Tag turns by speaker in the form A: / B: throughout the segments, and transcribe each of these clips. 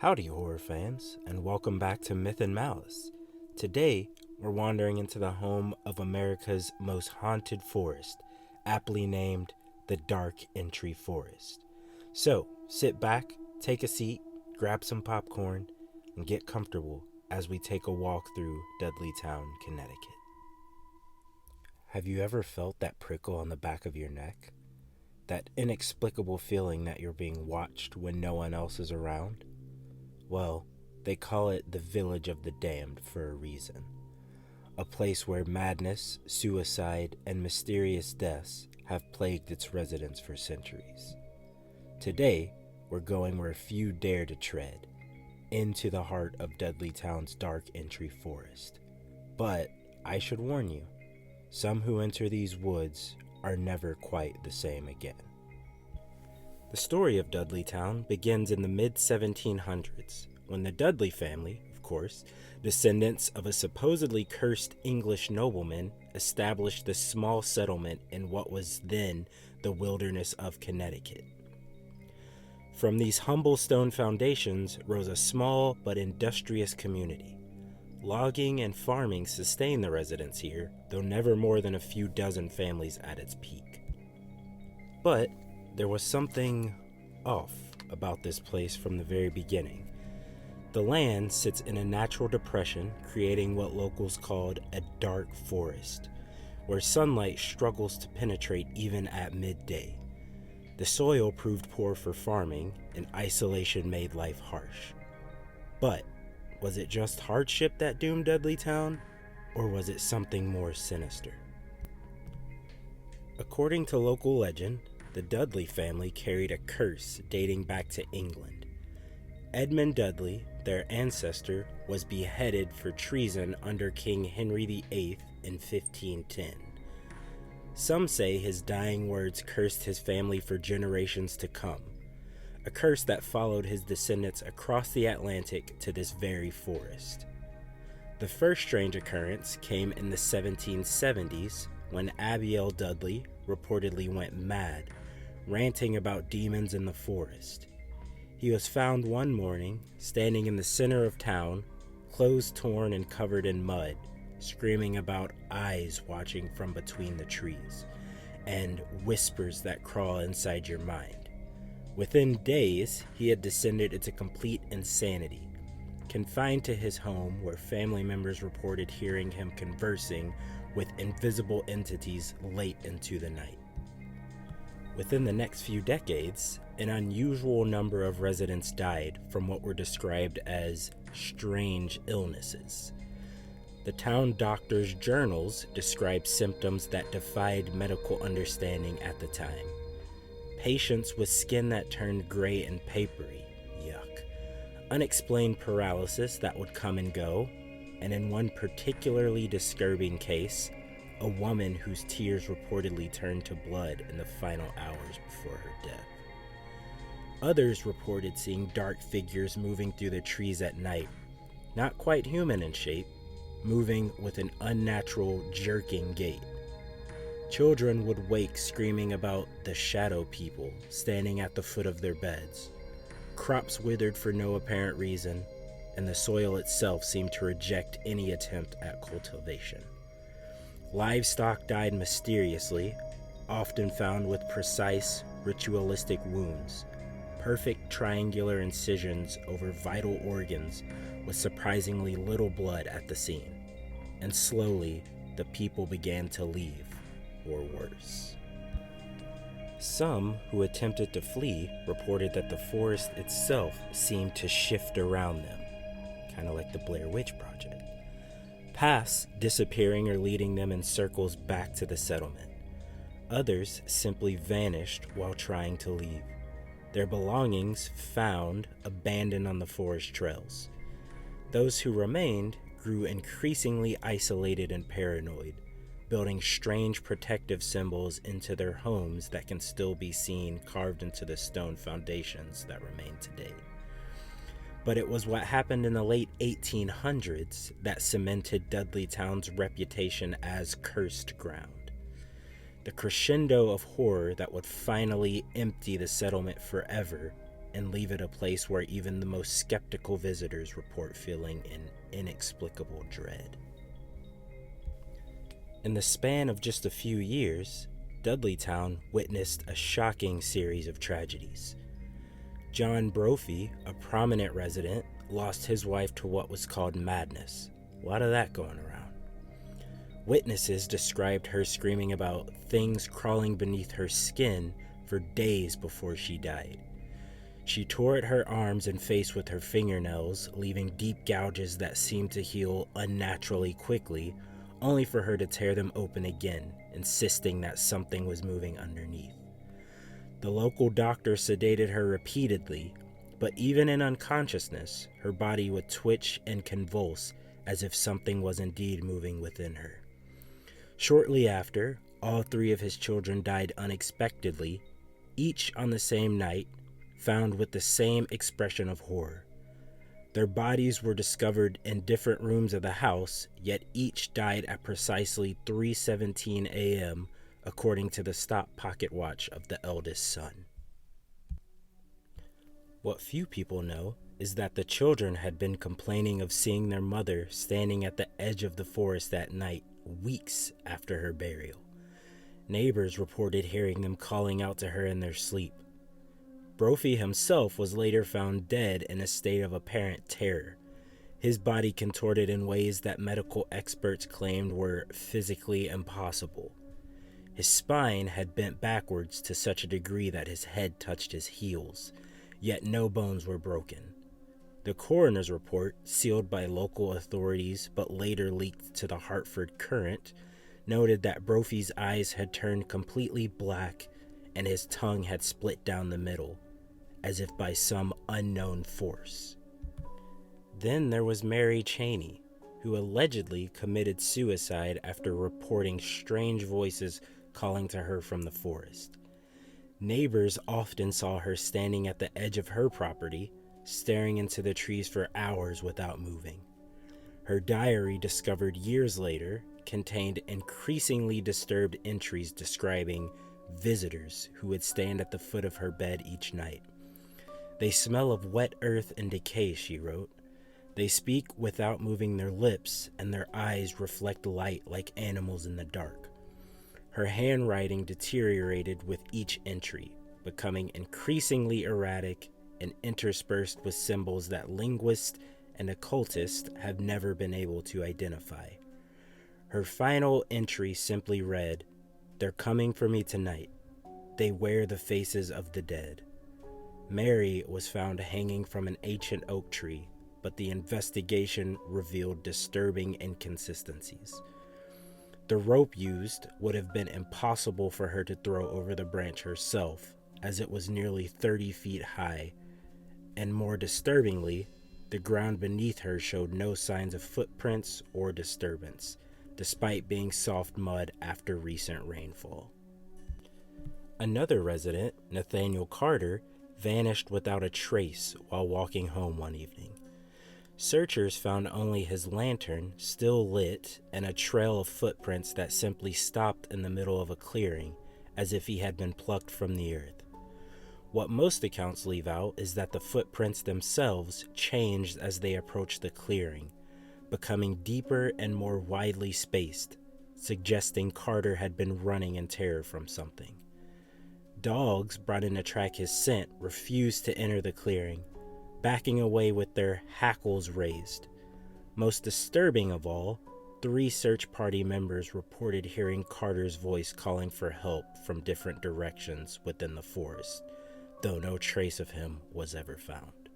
A: Howdy, horror fans, and welcome back to Myth and Malice. Today, we're wandering into the home of America's most haunted forest, aptly named the Dark Entry Forest. So, sit back, take a seat, grab some popcorn, and get comfortable as we take a walk through Dudleytown, Connecticut. Have you ever felt that prickle on the back of your neck? That inexplicable feeling that you're being watched when no one else is around? Well, they call it the Village of the Damned for a reason. A place where madness, suicide, and mysterious deaths have plagued its residents for centuries. Today, we're going where few dare to tread, into the heart of Dudleytown's Dark Entry Forest. But, I should warn you, some who enter these woods are never quite the same again. The story of Dudleytown begins in the mid-1700s, when the Dudley family, of course, descendants of a supposedly cursed English nobleman, established this small settlement in what was then the wilderness of Connecticut. From these humble stone foundations rose a small but industrious community. Logging and farming sustained the residents here, though never more than a few dozen families at its peak. But there was something off about this place from the very beginning. The land sits in a natural depression, creating what locals called a dark forest, where sunlight struggles to penetrate even at midday. The soil proved poor for farming, and isolation made life harsh. But was it just hardship that doomed Dudleytown, or was it something more sinister? According to local legend, the Dudley family carried a curse dating back to England. Edmund Dudley, their ancestor, was beheaded for treason under King Henry VIII in 1510. Some say his dying words cursed his family for generations to come, a curse that followed his descendants across the Atlantic to this very forest. The first strange occurrence came in the 1770s when Abiel Dudley reportedly went mad, ranting about demons in the forest. He was found one morning, standing in the center of town, clothes torn and covered in mud, screaming about eyes watching from between the trees, and whispers that crawl inside your mind. Within days, he had descended into complete insanity, confined to his home where family members reported hearing him conversing with invisible entities late into the night. Within the next few decades, an unusual number of residents died from what were described as strange illnesses. The town doctor's journals described symptoms that defied medical understanding at the time. Patients with skin that turned gray and papery, yuck. Unexplained paralysis that would come and go, and in one particularly disturbing case, a woman whose tears reportedly turned to blood in the final hours before her death. Others reported seeing dark figures moving through the trees at night, not quite human in shape, moving with an unnatural, jerking gait. Children would wake screaming about the shadow people standing at the foot of their beds. Crops withered for no apparent reason, and the soil itself seemed to reject any attempt at cultivation. Livestock died mysteriously, often found with precise, ritualistic wounds, perfect triangular incisions over vital organs with surprisingly little blood at the scene. And slowly, the people began to leave, or worse. Some who attempted to flee reported that the forest itself seemed to shift around them, kind of like the Blair Witch Project. Paths disappearing or leading them in circles back to the settlement. Others simply vanished while trying to leave, their belongings found abandoned on the forest trails. Those who remained grew increasingly isolated and paranoid, building strange protective symbols into their homes that can still be seen carved into the stone foundations that remain today. But it was what happened in the late 1800s that cemented Dudleytown's reputation as cursed ground. The crescendo of horror that would finally empty the settlement forever and leave it a place where even the most skeptical visitors report feeling an inexplicable dread. In the span of just a few years, Dudleytown witnessed a shocking series of tragedies. John Brophy, a prominent resident, lost his wife to what was called madness. A lot of that going around. Witnesses described her screaming about things crawling beneath her skin for days before she died. She tore at her arms and face with her fingernails, leaving deep gouges that seemed to heal unnaturally quickly, only for her to tear them open again, insisting that something was moving underneath. The local doctor sedated her repeatedly, but even in unconsciousness, her body would twitch and convulse as if something was indeed moving within her. Shortly after, all 3 of his children died unexpectedly, each on the same night, found with the same expression of horror. Their bodies were discovered in different rooms of the house, yet each died at precisely 3:17 a.m., according to the stop pocket watch of the eldest son. What few people know is that the children had been complaining of seeing their mother standing at the edge of the forest at night, weeks after her burial. Neighbors reported hearing them calling out to her in their sleep. Brophy himself was later found dead in a state of apparent terror, his body contorted in ways that medical experts claimed were physically impossible. His spine had bent backwards to such a degree that his head touched his heels, yet no bones were broken. The coroner's report, sealed by local authorities but later leaked to the Hartford Courant, noted that Brophy's eyes had turned completely black and his tongue had split down the middle, as if by some unknown force. Then there was Mary Cheney, who allegedly committed suicide after reporting strange voices calling to her from the forest. Neighbors often saw her standing at the edge of her property, staring into the trees for hours without moving. Her diary, discovered years later, contained increasingly disturbed entries describing visitors who would stand at the foot of her bed each night. "They smell of wet earth and decay," she wrote. "They speak without moving their lips, and their eyes reflect light like animals in the dark." Her handwriting deteriorated with each entry, becoming increasingly erratic and interspersed with symbols that linguists and occultists have never been able to identify. Her final entry simply read, "They're coming for me tonight. They wear the faces of the dead." Mary was found hanging from an ancient oak tree, but the investigation revealed disturbing inconsistencies. The rope used would have been impossible for her to throw over the branch herself, as it was nearly 30 feet high, and more disturbingly, the ground beneath her showed no signs of footprints or disturbance, despite being soft mud after recent rainfall. Another resident, Nathaniel Carter, vanished without a trace while walking home one evening. Searchers found only his lantern, still lit, and a trail of footprints that simply stopped in the middle of a clearing, as if he had been plucked from the earth. What most accounts leave out is that the footprints themselves changed as they approached the clearing, becoming deeper and more widely spaced, suggesting Carter had been running in terror from something. Dogs brought in to track his scent refused to enter the clearing, backing away with their hackles raised. Most disturbing of all, 3 search party members reported hearing Carter's voice calling for help from different directions within the forest, though no trace of him was ever found.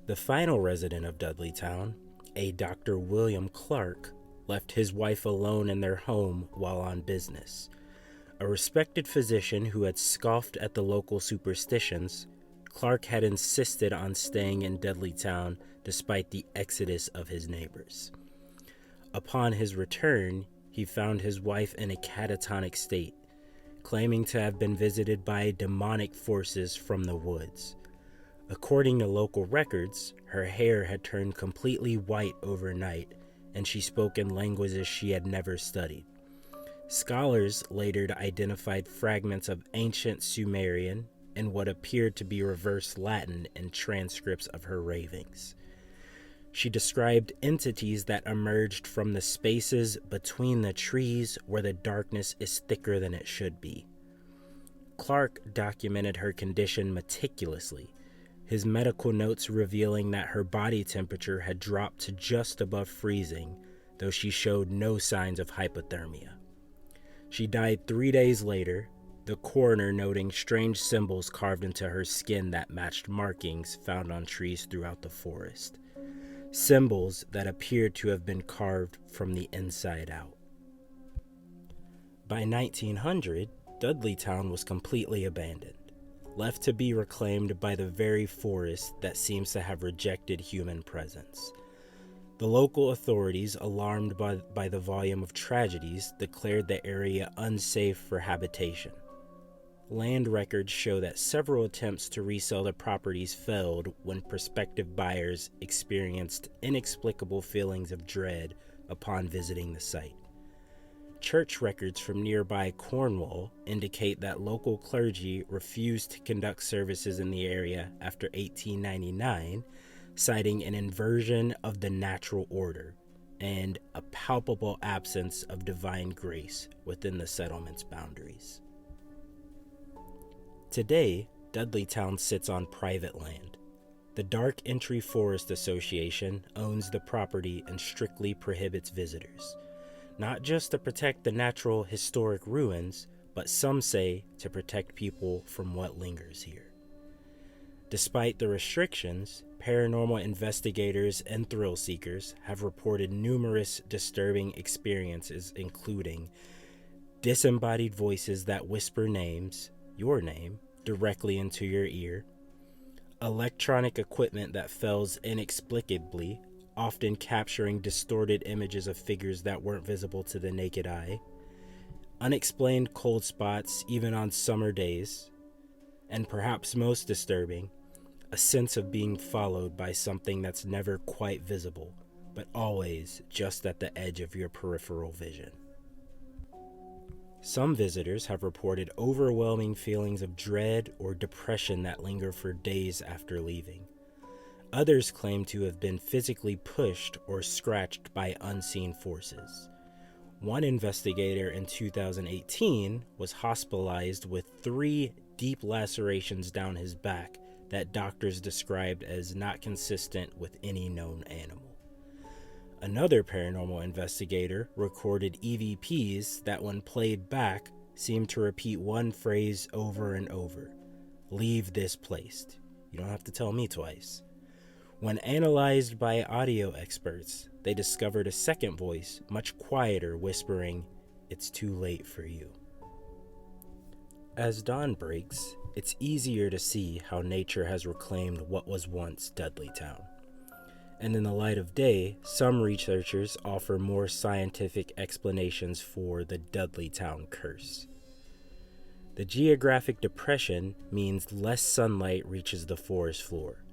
A: The final resident of Dudleytown, a Dr. William Clark, left his wife alone in their home while on business. A respected physician who had scoffed at the local superstitions, Clark had insisted on staying in Dudleytown despite the exodus of his neighbors. Upon his return, he found his wife in a catatonic state, claiming to have been visited by demonic forces from the woods. According to local records, her hair had turned completely white overnight, and she spoke in languages she had never studied. Scholars later identified fragments of ancient Sumerian in what appeared to be reverse Latin in transcripts of her ravings. She described entities that emerged from the spaces between the trees where the darkness is thicker than it should be. Clark documented her condition meticulously, his medical notes revealing that her body temperature had dropped to just above freezing, though she showed no signs of hypothermia. She died 3 days later, the coroner noting strange symbols carved into her skin that matched markings found on trees throughout the forest. Symbols that appeared to have been carved from the inside out. By 1900, Dudleytown was completely abandoned, left to be reclaimed by the very forest that seems to have rejected human presence. The local authorities, alarmed by the volume of tragedies, declared the area unsafe for habitation. Land records show that several attempts to resell the properties failed when prospective buyers experienced inexplicable feelings of dread upon visiting the site. Church records from nearby Cornwall indicate that local clergy refused to conduct services in the area after 1899, citing an inversion of the natural order and a palpable absence of divine grace within the settlement's boundaries. Today, Dudleytown sits on private land. The Dark Entry Forest Association owns the property and strictly prohibits visitors, not just to protect the natural historic ruins, but some say to protect people from what lingers here. Despite the restrictions, paranormal investigators and thrill seekers have reported numerous disturbing experiences, including disembodied voices that whisper names, your name, directly into your ear, electronic equipment that fails inexplicably, often capturing distorted images of figures that weren't visible to the naked eye, unexplained cold spots even on summer days, and perhaps most disturbing, a sense of being followed by something that's never quite visible, but always just at the edge of your peripheral vision. Some visitors have reported overwhelming feelings of dread or depression that linger for days after leaving. Others claim to have been physically pushed or scratched by unseen forces. One investigator in 2018 was hospitalized with 3 deep lacerations down his back that doctors described as not consistent with any known animal. Another paranormal investigator recorded EVPs that, when played back, seemed to repeat one phrase over and over: "Leave this place." You don't have to tell me twice. When analyzed by audio experts, they discovered a second voice, much quieter, whispering, "It's too late for you." As dawn breaks, it's easier to see how nature has reclaimed what was once Dudleytown. And in the light of day, some researchers offer more scientific explanations for the Dudleytown curse. The geographic depression means less sunlight reaches the forest floor.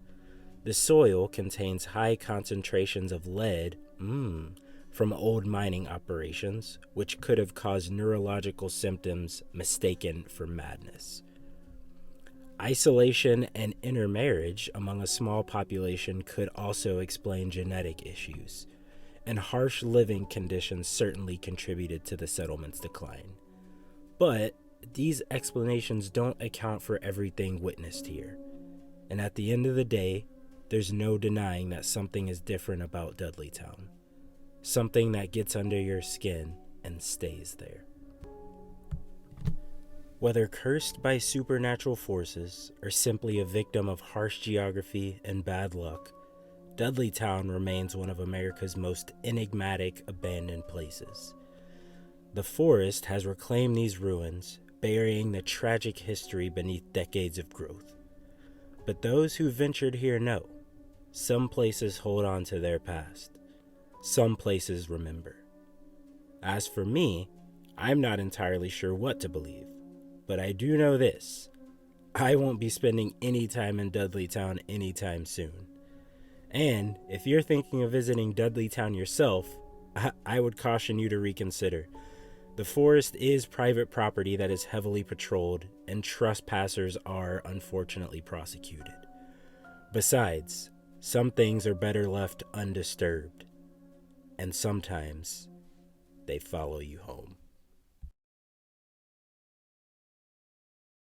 A: The soil contains high concentrations of lead, from old mining operations, which could have caused neurological symptoms mistaken for madness. Isolation and intermarriage among a small population could also explain genetic issues, and harsh living conditions certainly contributed to the settlement's decline. But these explanations don't account for everything witnessed here, and at the end of the day, there's no denying that something is different about Dudleytown, something that gets under your skin and stays there. Whether cursed by supernatural forces or simply a victim of harsh geography and bad luck, Dudleytown remains one of America's most enigmatic abandoned places. The forest has reclaimed these ruins, burying the tragic history beneath decades of growth. But those who ventured here know, some places hold on to their past. Some places remember. As for me, I'm not entirely sure what to believe. But I do know this: I won't be spending any time in Dudleytown anytime soon. And if you're thinking of visiting Dudleytown yourself, I would caution you to reconsider. The forest is private property that is heavily patrolled, and trespassers are unfortunately prosecuted. Besides, some things are better left undisturbed, and sometimes they follow you home.